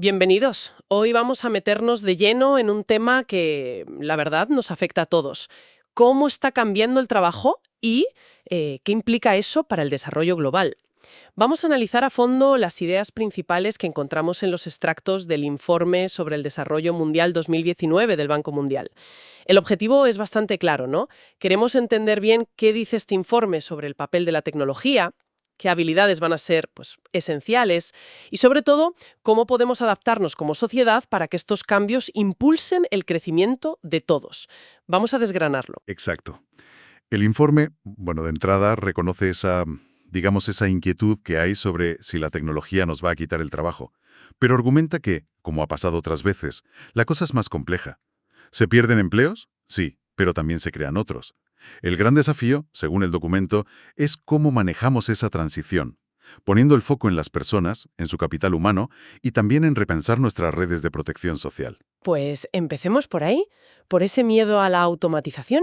Bienvenidos. Hoy vamos a meternos de lleno en un tema que, la verdad, nos afecta a todos. ¿Cómo está cambiando el trabajo y qué implica eso para el desarrollo global? Vamos a analizar a fondo las ideas principales que encontramos en los extractos del Informe sobre el Desarrollo Mundial 2019 del Banco Mundial. El objetivo es bastante claro, ¿no? Queremos entender bien qué dice este informe sobre el papel de la tecnología, qué habilidades van a ser, pues, esenciales y, sobre todo, cómo podemos adaptarnos como sociedad para que estos cambios impulsen el crecimiento de todos. Vamos a desgranarlo. Exacto. El informe, de entrada reconoce esa inquietud que hay sobre si la tecnología nos va a quitar el trabajo, pero argumenta que, como ha pasado otras veces, la cosa es más compleja. ¿Se pierden empleos? Sí, pero también se crean otros. El gran desafío, según el documento, es cómo manejamos esa transición, poniendo el foco en las personas, en su capital humano y también en repensar nuestras redes de protección social. Pues empecemos por ahí, por ese miedo a la automatización.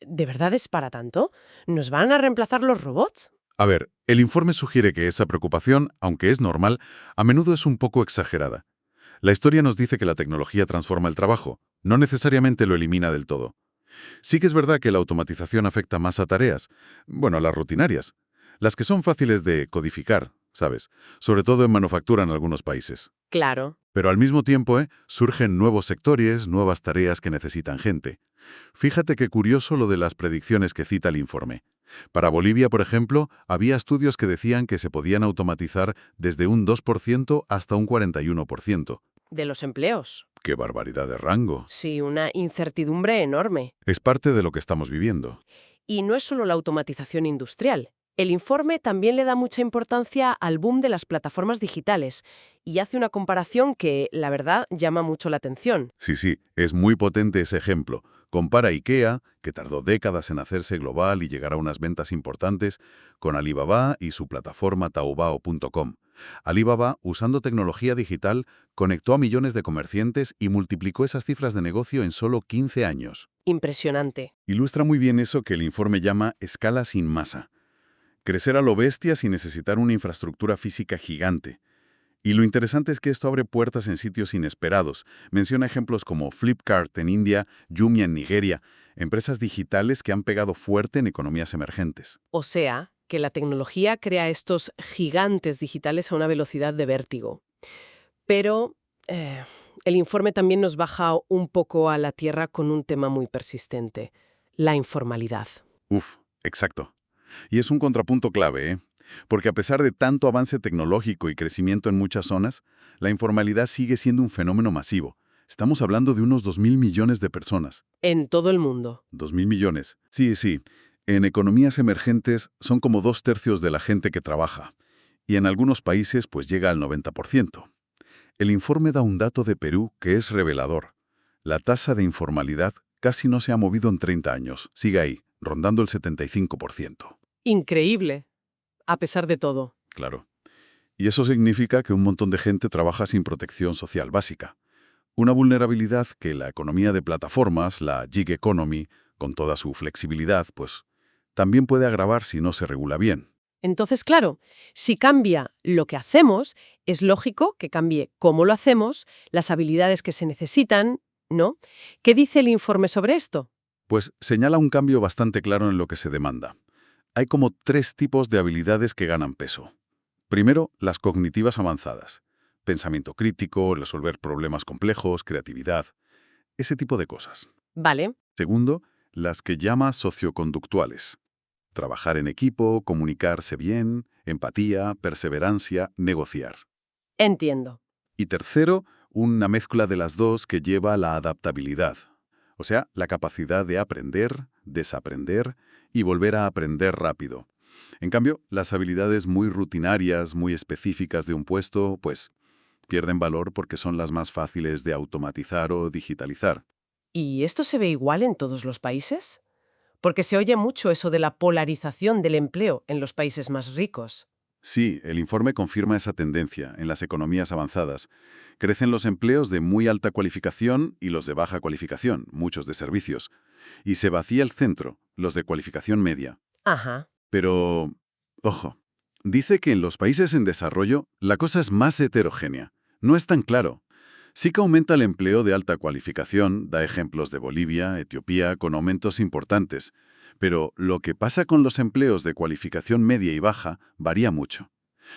¿De verdad es para tanto? ¿Nos van a reemplazar los robots? A ver, el informe sugiere que esa preocupación, aunque es normal, a menudo es un poco exagerada. La historia nos dice que la tecnología transforma el trabajo, no necesariamente lo elimina del todo. Sí que es verdad que la automatización afecta más a tareas, a las rutinarias, las que son fáciles de codificar, ¿sabes? Sobre todo en manufactura en algunos países. Claro. Pero al mismo tiempo, surgen nuevos sectores, nuevas tareas que necesitan gente. Fíjate qué curioso lo de las predicciones que cita el informe. Para Bolivia, por ejemplo, había estudios que decían que se podían automatizar desde un 2% hasta un 41%. De los empleos. ¡Qué barbaridad de rango! Sí, una incertidumbre enorme. Es parte de lo que estamos viviendo. Y no es solo la automatización industrial. El informe también le da mucha importancia al boom de las plataformas digitales y hace una comparación que, la verdad, llama mucho la atención. Sí, es muy potente ese ejemplo. Compara IKEA, que tardó décadas en hacerse global y llegar a unas ventas importantes, con Alibaba y su plataforma Taobao.com. Alibaba, usando tecnología digital, conectó a millones de comerciantes y multiplicó esas cifras de negocio en solo 15 años. Impresionante. Ilustra muy bien eso que el informe llama escala sin masa. Crecer a lo bestia sin necesitar una infraestructura física gigante. Y lo interesante es que esto abre puertas en sitios inesperados. Menciona ejemplos como Flipkart en India, Jumia en Nigeria, empresas digitales que han pegado fuerte en economías emergentes. O sea, que la tecnología crea estos gigantes digitales a una velocidad de vértigo. Pero el informe también nos baja un poco a la tierra con un tema muy persistente, la informalidad. Exacto. Y es un contrapunto clave, porque a pesar de tanto avance tecnológico y crecimiento en muchas zonas, la informalidad sigue siendo un fenómeno masivo. Estamos hablando de unos 2.000 millones de personas. En todo el mundo. 2.000 millones. Sí. En economías emergentes son como 2/3 de la gente que trabaja. Y en algunos países pues llega al 90%. El informe da un dato de Perú que es revelador. La tasa de informalidad casi no se ha movido en 30 años. Sigue ahí, rondando el 75%. Increíble, a pesar de todo. Claro. Y eso significa que un montón de gente trabaja sin protección social básica. Una vulnerabilidad que la economía de plataformas, la gig economy, con toda su flexibilidad, pues también puede agravar si no se regula bien. Entonces, claro, si cambia lo que hacemos, es lógico que cambie cómo lo hacemos, las habilidades que se necesitan, ¿no? ¿Qué dice el informe sobre esto? Pues señala un cambio bastante claro en lo que se demanda. Hay como 3 tipos de habilidades que ganan peso. Primero, las cognitivas avanzadas. Pensamiento crítico, resolver problemas complejos, creatividad, ese tipo de cosas. Vale, Segundo, las que llama socioconductuales. Trabajar en equipo, comunicarse bien, empatía, perseverancia, negociar. entiendo. Y tercero, una mezcla de las dos que lleva a la adaptabilidad. O sea, la capacidad de aprender, desaprender y volver a aprender rápido. En cambio, las habilidades muy rutinarias, muy específicas de un puesto, pues pierden valor porque son las más fáciles de automatizar o digitalizar. ¿Y esto se ve igual en todos los países? Porque se oye mucho eso de la polarización del empleo en los países más ricos. Sí, el informe confirma esa tendencia en las economías avanzadas. Crecen los empleos de muy alta cualificación y los de baja cualificación, muchos de servicios. Y se vacía el centro, los de cualificación media. Ajá. Pero, dice que en los países en desarrollo la cosa es más heterogénea. No es tan claro. Sí que aumenta el empleo de alta cualificación, da ejemplos de Bolivia, Etiopía, con aumentos importantes. Pero lo que pasa con los empleos de cualificación media y baja varía mucho.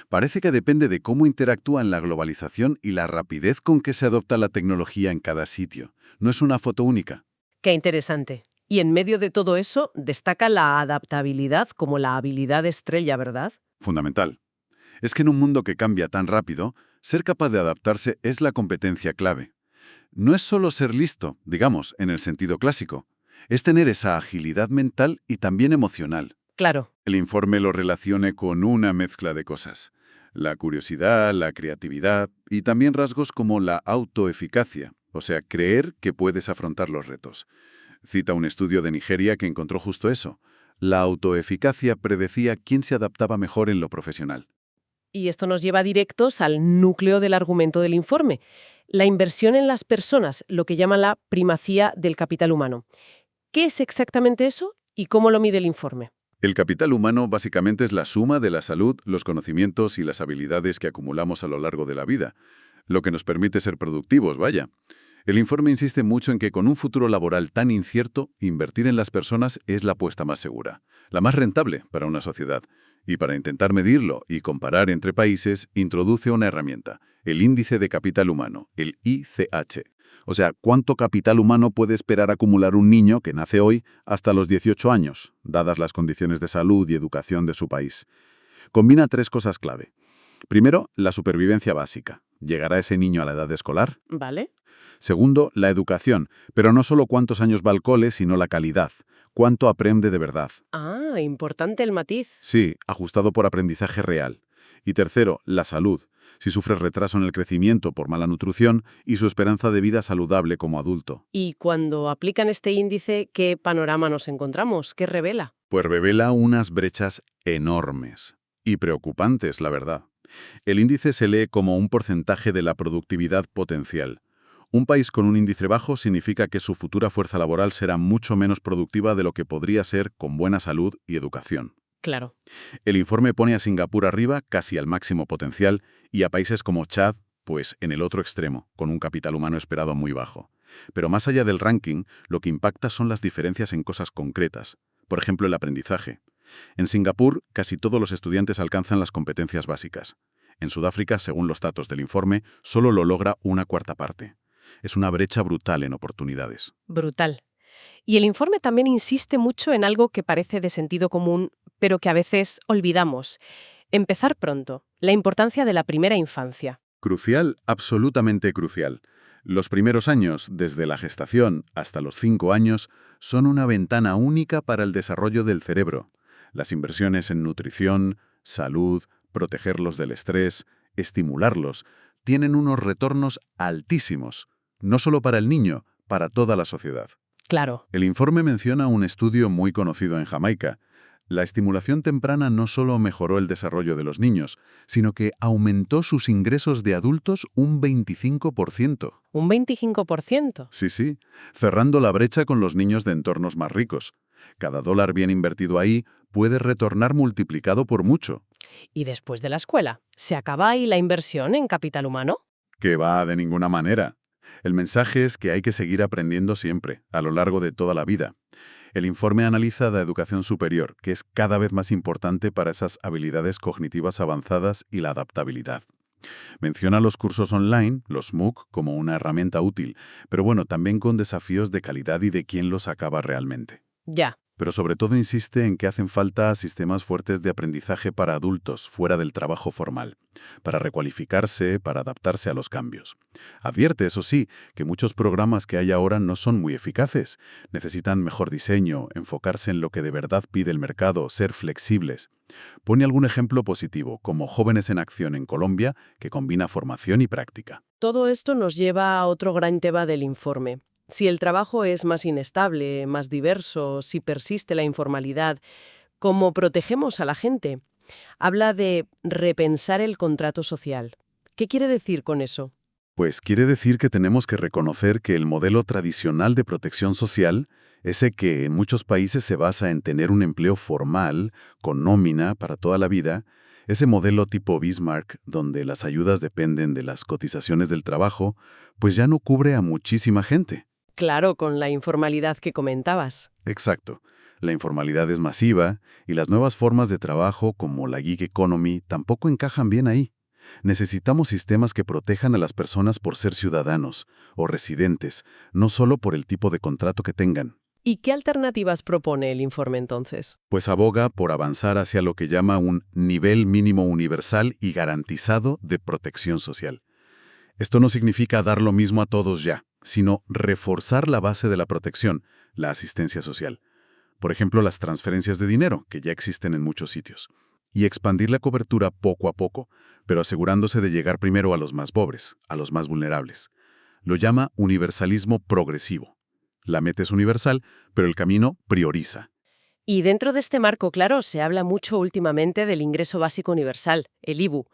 Parece que depende de cómo interactúa en la globalización y la rapidez con que se adopta la tecnología en cada sitio. No es una foto única. Qué interesante. Y en medio de todo eso destaca la adaptabilidad como la habilidad estrella, ¿verdad? Fundamental. Es que en un mundo que cambia tan rápido, ser capaz de adaptarse es la competencia clave. No es solo ser listo, digamos, en el sentido clásico. Es tener esa agilidad mental y también emocional. Claro. El informe lo relacione con una mezcla de cosas. La curiosidad, la creatividad y también rasgos como la autoeficacia, o sea, creer que puedes afrontar los retos. Cita un estudio de Nigeria que encontró justo eso. La autoeficacia predecía quién se adaptaba mejor en lo profesional. Y esto nos lleva directos al núcleo del argumento del informe. La inversión en las personas, lo que llaman la primacía del capital humano. ¿Qué es exactamente eso y cómo lo mide el informe? El capital humano básicamente es la suma de la salud, los conocimientos y las habilidades que acumulamos a lo largo de la vida, lo que nos permite ser productivos, vaya. El informe insiste mucho en que con un futuro laboral tan incierto, invertir en las personas es la apuesta más segura, la más rentable para una sociedad. Y para intentar medirlo y comparar entre países, introduce una herramienta, el Índice de Capital Humano, el ICH. O sea, ¿cuánto capital humano puede esperar acumular un niño que nace hoy hasta los 18 años, dadas las condiciones de salud y educación de su país? Combina tres cosas clave. Primero, la supervivencia básica. ¿Llegará ese niño a la edad escolar? ¿Vale? Segundo, la educación, pero no solo cuántos años va al cole, sino la calidad. ¿Cuánto aprende de verdad? Ah, importante el matiz. Sí, ajustado por aprendizaje real. Y tercero, la salud. Si sufre retraso en el crecimiento por mala nutrición y su esperanza de vida saludable como adulto. Y cuando aplican este índice, ¿qué panorama nos encontramos? ¿Qué revela? Pues revela unas brechas enormes y preocupantes, la verdad. El índice se lee como un porcentaje de la productividad potencial. Un país con un índice bajo significa que su futura fuerza laboral será mucho menos productiva de lo que podría ser con buena salud y educación. Claro. El informe pone a Singapur arriba, casi al máximo potencial, y a países como Chad, pues en el otro extremo, con un capital humano esperado muy bajo. Pero más allá del ranking, lo que impacta son las diferencias en cosas concretas. Por ejemplo, el aprendizaje. En Singapur, casi todos los estudiantes alcanzan las competencias básicas. En Sudáfrica, según los datos del informe, solo lo logra una cuarta parte. Es una brecha brutal en oportunidades. Brutal. Y el informe también insiste mucho en algo que parece de sentido común, pero que a veces olvidamos. Empezar pronto. La importancia de la primera infancia. Crucial, absolutamente crucial. Los primeros años, desde la gestación hasta los 5 años, son una ventana única para el desarrollo del cerebro. Las inversiones en nutrición, salud, protegerlos del estrés, estimularlos, tienen unos retornos altísimos, no solo para el niño, para toda la sociedad. Claro. El informe menciona un estudio muy conocido en Jamaica. La estimulación temprana no solo mejoró el desarrollo de los niños, sino que aumentó sus ingresos de adultos un 25%. ¿Un 25%? Sí, cerrando la brecha con los niños de entornos más ricos. Cada dólar bien invertido ahí puede retornar multiplicado por mucho. ¿Y después de la escuela? ¿Se acaba ahí la inversión en capital humano? Que va de ninguna manera. El mensaje es que hay que seguir aprendiendo siempre, a lo largo de toda la vida. El informe analiza la educación superior, que es cada vez más importante para esas habilidades cognitivas avanzadas y la adaptabilidad. Menciona los cursos online, los MOOC, como una herramienta útil, pero bueno, también con desafíos de calidad y de quién los acaba realmente. Ya. Pero sobre todo insiste en que hacen falta sistemas fuertes de aprendizaje para adultos, fuera del trabajo formal, para recualificarse, para adaptarse a los cambios. Advierte, eso sí, que muchos programas que hay ahora no son muy eficaces. Necesitan mejor diseño, enfocarse en lo que de verdad pide el mercado, ser flexibles. Pone algún ejemplo positivo, como Jóvenes en Acción en Colombia, que combina formación y práctica. Todo esto nos lleva a otro gran tema del informe. Si el trabajo es más inestable, más diverso, si persiste la informalidad, ¿cómo protegemos a la gente? Habla de repensar el contrato social. ¿Qué quiere decir con eso? Pues quiere decir que tenemos que reconocer que el modelo tradicional de protección social, ese que en muchos países se basa en tener un empleo formal, con nómina para toda la vida, Ese modelo tipo Bismarck, donde las ayudas dependen de las cotizaciones del trabajo, pues ya no cubre a muchísima gente. Claro, con la informalidad que comentabas. Exacto. La informalidad es masiva y las nuevas formas de trabajo, como la gig economy, tampoco encajan bien ahí. Necesitamos sistemas que protejan a las personas por ser ciudadanos o residentes, no solo por el tipo de contrato que tengan. ¿Y qué alternativas propone el informe entonces? Pues aboga por avanzar hacia lo que llama un nivel mínimo universal y garantizado de protección social. Esto no significa dar lo mismo a todos ya, sino reforzar la base de la protección, la asistencia social. Por ejemplo, las transferencias de dinero, que ya existen en muchos sitios. Y expandir la cobertura poco a poco, pero asegurándose de llegar primero a los más pobres, a los más vulnerables. Lo llama universalismo progresivo. La meta es universal, pero el camino prioriza. Y dentro de este marco, claro, se habla mucho últimamente del ingreso básico universal, el IBU.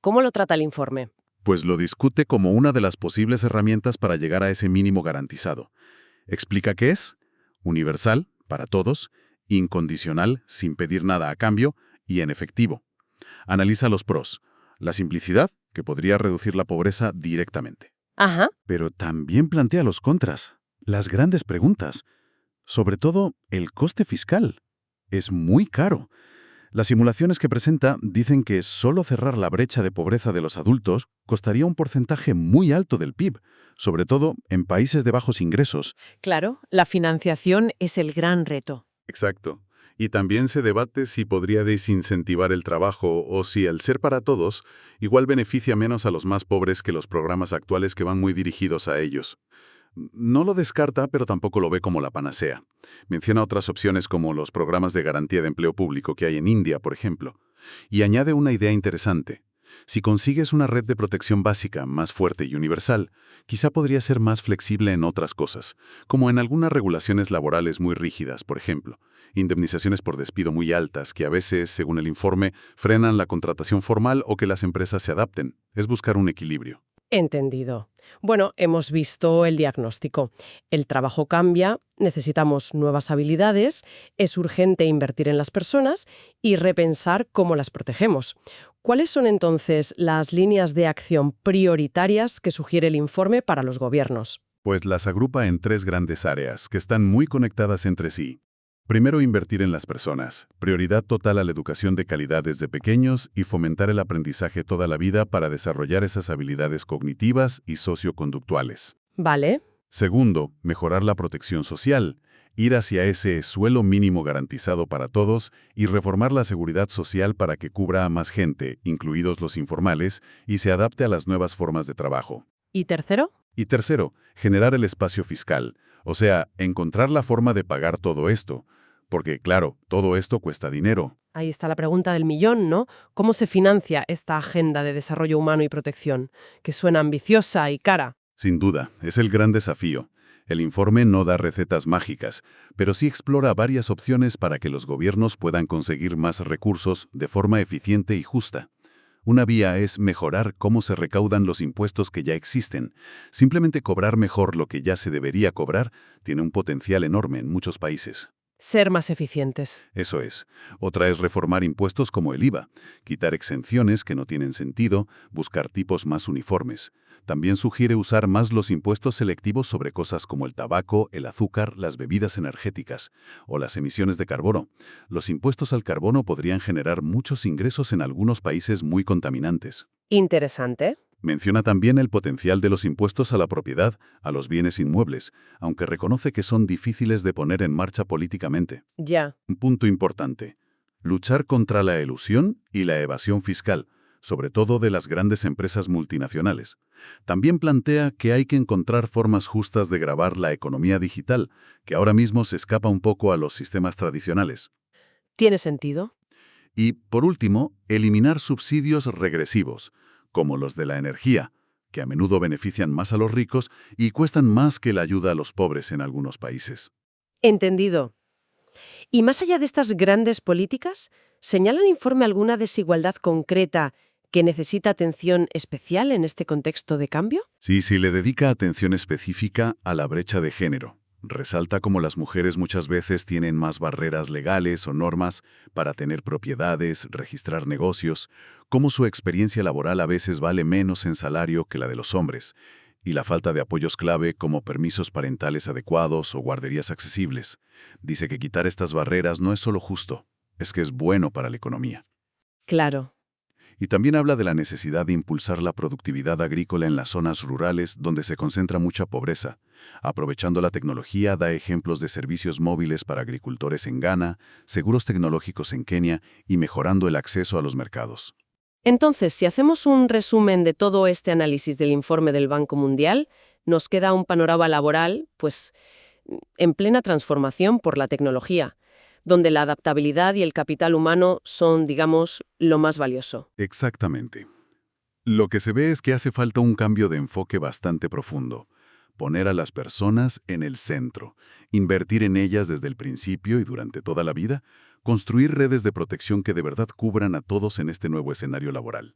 ¿Cómo lo trata el informe? Pues lo discute como una de las posibles herramientas para llegar a ese mínimo garantizado. Explica qué es: universal, para todos; incondicional, sin pedir nada a cambio; y en efectivo. Analiza los pros: la simplicidad, que podría reducir la pobreza directamente. Ajá. Pero también plantea los contras, las grandes preguntas. Sobre todo, el coste fiscal. Es muy caro. Las simulaciones que presenta dicen que solo cerrar la brecha de pobreza de los adultos costaría un porcentaje muy alto del PIB, sobre todo en países de bajos ingresos. Claro, la financiación es el gran reto. Exacto. Y también se debate si podría desincentivar el trabajo o si, al ser para todos, igual beneficia menos a los más pobres que los programas actuales que van muy dirigidos a ellos. No lo descarta, pero tampoco lo ve como la panacea. Menciona otras opciones como los programas de garantía de empleo público que hay en India, por ejemplo. Y añade una idea interesante. Si consigues una red de protección básica más fuerte y universal, quizá podría ser más flexible en otras cosas, como en algunas regulaciones laborales muy rígidas, por ejemplo, indemnizaciones por despido muy altas que a veces, según el informe, frenan la contratación formal o que las empresas se adapten. Es buscar un equilibrio. Entendido. Bueno, hemos visto el diagnóstico. El trabajo cambia, necesitamos nuevas habilidades, es urgente invertir en las personas y repensar cómo las protegemos. ¿Cuáles son entonces las líneas de acción prioritarias que sugiere el informe para los gobiernos? Pues las agrupa en tres grandes áreas que están muy conectadas entre sí. Primero, invertir en las personas. Prioridad total a la educación de calidad desde pequeños y fomentar el aprendizaje toda la vida para desarrollar esas habilidades cognitivas y socioconductuales. Vale. Segundo, mejorar la protección social. Ir hacia ese suelo mínimo garantizado para todos y reformar la seguridad social para que cubra a más gente, incluidos los informales, y se adapte a las nuevas formas de trabajo. ¿Y tercero? Y tercero, generar el espacio fiscal, o sea, encontrar la forma de pagar todo esto. Porque, claro, todo esto cuesta dinero. Ahí está la pregunta del millón, ¿no? ¿Cómo se financia esta agenda de desarrollo humano y protección? Que suena ambiciosa y cara. Sin duda, es el gran desafío. El informe no da recetas mágicas, pero sí explora varias opciones para que los gobiernos puedan conseguir más recursos de forma eficiente y justa. Una vía es mejorar cómo se recaudan los impuestos que ya existen. Simplemente cobrar mejor lo que ya se debería cobrar tiene un potencial enorme en muchos países. Ser más eficientes. Eso es. Otra es reformar impuestos como el IVA, quitar exenciones que no tienen sentido, buscar tipos más uniformes. También sugiere usar más los impuestos selectivos sobre cosas como el tabaco, el azúcar, las bebidas energéticas o las emisiones de carbono. Los impuestos al carbono podrían generar muchos ingresos en algunos países muy contaminantes. Interesante. Menciona también el potencial de los impuestos a la propiedad, a los bienes inmuebles, aunque reconoce que son difíciles de poner en marcha políticamente. Ya. Un punto importante: luchar contra la elusión y la evasión fiscal, sobre todo de las grandes empresas multinacionales. También plantea que hay que encontrar formas justas de gravar la economía digital, que ahora mismo se escapa un poco a los sistemas tradicionales. ¿Tiene sentido? Y, por último, eliminar subsidios regresivos, como los de la energía, que a menudo benefician más a los ricos y cuestan más que la ayuda a los pobres en algunos países. Entendido. Y más allá de estas grandes políticas, ¿señala el informe alguna desigualdad concreta que necesita atención especial en este contexto de cambio? Sí, le dedica atención específica a la brecha de género. Resalta cómo las mujeres muchas veces tienen más barreras legales o normas para tener propiedades, registrar negocios, cómo su experiencia laboral a veces vale menos en salario que la de los hombres, y la falta de apoyos clave como permisos parentales adecuados o guarderías accesibles. Dice que quitar estas barreras no es solo justo, es que es bueno para la economía. Claro. Y también habla de la necesidad de impulsar la productividad agrícola en las zonas rurales donde se concentra mucha pobreza. Aprovechando la tecnología, da ejemplos de servicios móviles para agricultores en Ghana, seguros tecnológicos en Kenia y mejorando el acceso a los mercados. Entonces, si hacemos un resumen de todo este análisis del informe del Banco Mundial, nos queda un panorama laboral, pues, en plena transformación por la tecnología, donde la adaptabilidad y el capital humano son, digamos, lo más valioso. Exactamente. Lo que se ve es que hace falta un cambio de enfoque bastante profundo. Poner a las personas en el centro, invertir en ellas desde el principio y durante toda la vida, construir redes de protección que de verdad cubran a todos en este nuevo escenario laboral.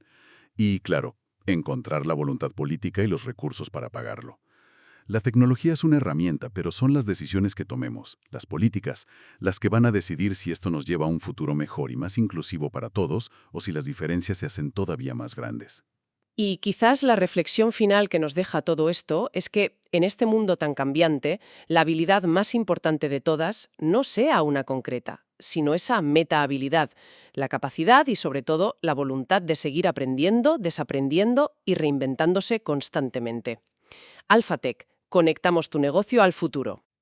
Y, claro, encontrar la voluntad política y los recursos para pagarlo. La tecnología es una herramienta, pero son las decisiones que tomemos, las políticas, las que van a decidir si esto nos lleva a un futuro mejor y más inclusivo para todos o si las diferencias se hacen todavía más grandes. Y quizás la reflexión final que nos deja todo esto es que, en este mundo tan cambiante, la habilidad más importante de todas no sea una concreta, sino esa metahabilidad, la capacidad y, sobre todo, la voluntad de seguir aprendiendo, desaprendiendo y reinventándose constantemente. Alphatec, conectamos tu negocio al futuro.